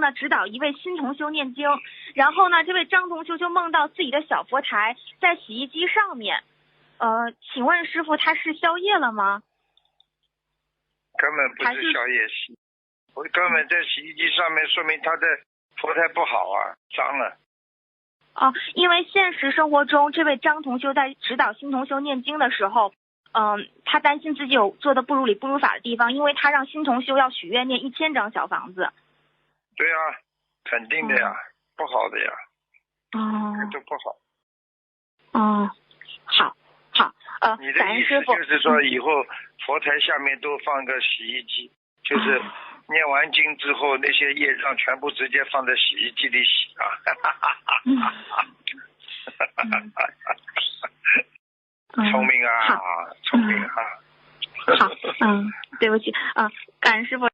呢指导一位新同修念经，然后呢这位张同修就梦到自己的小佛台在洗衣机上面，请问师傅他是宵夜了吗？根本不是宵夜洗，我根本在洗衣机上面，说明他的佛台不好啊，脏了。因为现实生活中这位张同修在指导新同修念经的时候，他担心自己有做的不如理不如法的地方，因为他让新同修要许愿念1000张小房子。对啊，肯定的呀，不好的呀。这都不好。好，你的意思就是说以后佛台下面都放个洗衣机，就是念完经之后那些业障全部直接放在洗衣机里洗啊。聪明啊，聪明啊。好，对不起，感恩师傅。